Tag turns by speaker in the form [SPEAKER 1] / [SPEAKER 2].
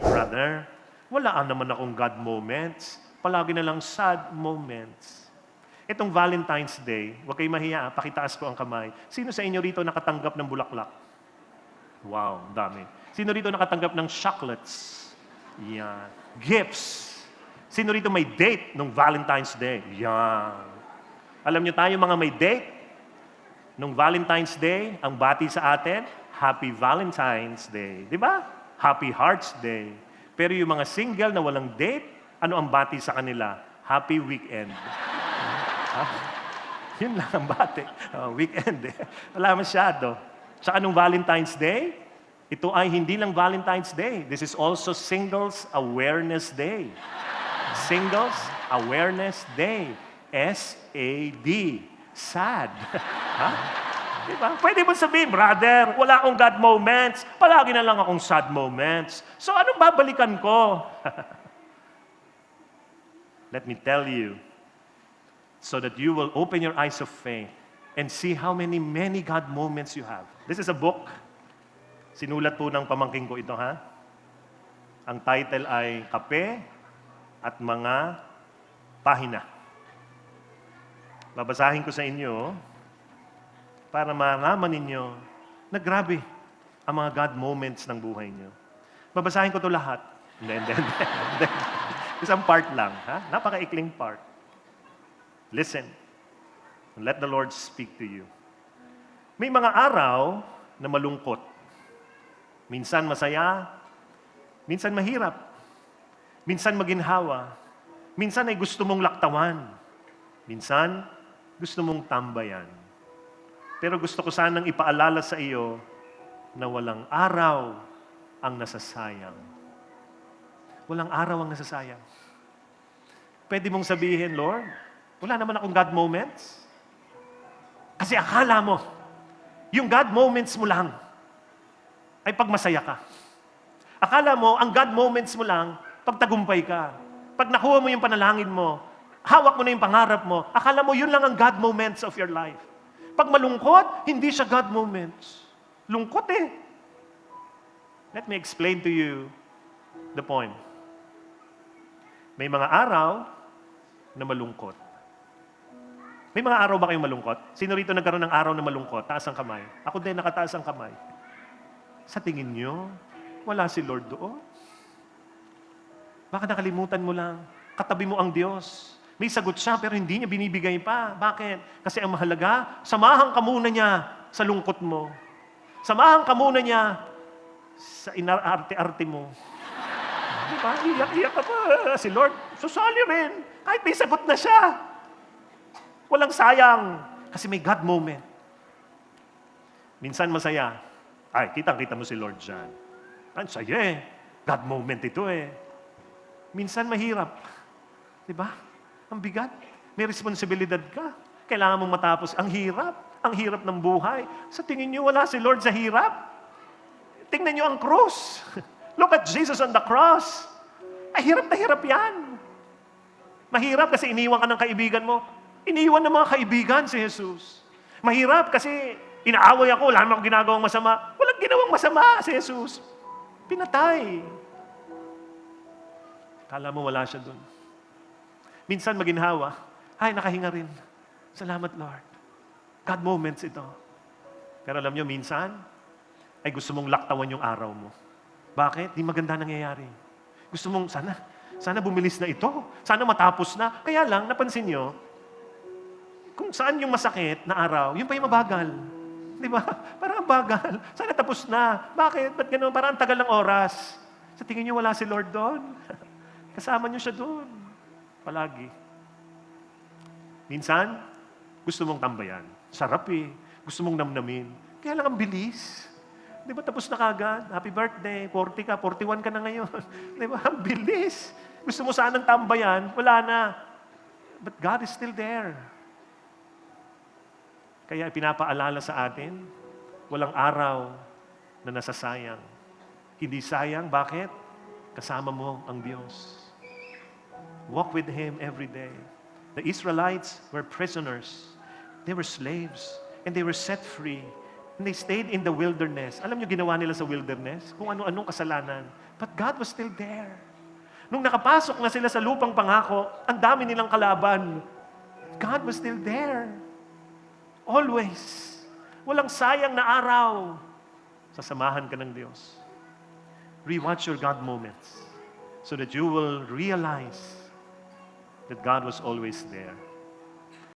[SPEAKER 1] Brother, wala naman akong God moments. Palagi na lang sad moments. Itong Valentine's Day, huwag kayo mahiya, pakitaas ko ang kamay. Sino sa inyo rito nakatanggap ng bulaklak? Wow, dami. Sino rito nakatanggap ng chocolates? Yan. Gifts. Sino rito may date nung Valentine's Day? Yan. Alam niyo tayo mga may date? Nung Valentine's Day, ang bati sa atin, Happy Valentine's Day. Di ba? Happy Hearts Day. Pero yung mga single na walang date, ano ang bati sa kanila? Happy Weekend. Yun lang ang bati. Weekend. Wala masyado. Tsaka nung Valentine's Day, ito ay hindi lang Valentine's Day. This is also Singles Awareness Day. Singles Awareness Day. S-A-D. Sad. Ha? Diba? Pwede mo sabihin, brother, wala akong God moments. Palagi na lang akong sad moments. So anong babalikan ko? Let me tell you, so that you will open your eyes of faith and see how many God moments you have. This is a book. Sinulat po ng pamangking ko ito, ha? Ang title ay Kape at Mga Pahina. Babasahin ko sa inyo para malaman ninyo na grabe ang mga God moments ng buhay niyo. Babasahin ko to lahat. Hindi. Isang part lang, ha? Napakaikling part. Listen. And let the Lord speak to you. May mga araw na malungkot. Minsan masaya, minsan mahirap. Minsan maginhawa. Minsan ay gusto mong laktawan. Minsan, gusto mong tambayan. Pero gusto ko sanang ipaalala sa iyo na walang araw ang nasasayang. Walang araw ang nasasayang. Pwede mong sabihin, Lord, wala naman akong God moments. Kasi akala mo, yung God moments mo lang ay pag masaya ka. Akala mo, ang God moments mo lang pag tagumpay ka. Pag nakuha mo yung panalangin mo, hawak mo na yung pangarap mo, akala mo yun lang ang God moments of your life. Pag malungkot, hindi siya God moments. Lungkot eh. Let me explain to you the point. May mga araw na malungkot. May mga araw ba kayong malungkot? Sino rito nagkaroon ng araw na malungkot? Taas ang kamay. Ako din, nakataas ang kamay. Sa tingin nyo, wala si Lord doon. Baka nakalimutan mo lang. Katabi mo ang Diyos. May sagot siya pero hindi niya binibigay pa. Bakit? Kasi ang mahalaga, samahan ka muna niya sa lungkot mo. Samahan ka muna niya sa inarte-arte mo. Diba? Iyak-iyak ka pa. Si Lord, susali rin. Kahit may sagot na siya. Walang sayang. Kasi may God moment. Minsan masaya. Ay, kitang-kita mo si Lord dyan. Ang saya eh. God moment ito eh. Minsan mahirap. Diba? Ang bigat. May responsibilidad ka. Kailangan mong matapos. Ang hirap. Ang hirap ng buhay. Sa tingin niyo, wala si Lord sa hirap? Tingnan niyo ang cross. Look at Jesus on the cross. Ay, hirap na hirap yan. Mahirap kasi iniwan ka ng kaibigan mo. Iniwan ng mga kaibigan si Jesus. Mahirap kasi inaaway ako, wala naman akong ginagawang masama. Walang ginawang masama si Jesus. Pinatay. Kala mo wala siya dun. Minsan maginhawa, ay nakahinga rin. Salamat Lord. God moments ito. Pero alam nyo, minsan, ay gusto mong laktawan yung araw mo. Bakit? Di maganda nangyayari. Gusto mong, sana bumilis na ito. Sana matapos na. Kaya lang, napansin nyo, kung saan yung masakit na araw, yun pa yung mabagal. Di ba? Parang ang bagal. Sana tapos na. Bakit? Ba't ganun? Parang ang tagal ng oras. Sa tingin nyo, wala si Lord doon. Kasama nyo siya doon. Palagi. Minsan, gusto mong tambayan. Sarap eh. Gusto mong namnamin. Kaya lang ang bilis. Di ba tapos na kagad? Happy birthday. 40 ka, 41 ka na ngayon. Di ba? Ang bilis. Gusto mo sanang tambayan, wala na. But God is still there. Kaya pinapaalala sa atin, walang araw na nasasayang. Hindi sayang. Bakit? Kasama mo ang Diyos. Walk with Him every day. The Israelites were prisoners. They were slaves. And they were set free. And they stayed in the wilderness. Alam niyo ginawa nila sa wilderness? Kung ano-anong kasalanan. But God was still there. Nung nakapasok na sila sa lupang pangako, ang dami nilang kalaban. God was still there. Always. Walang sayang na araw. Sasamahan ka ng Diyos. Rewatch your God moments so that you will realize that God was always there.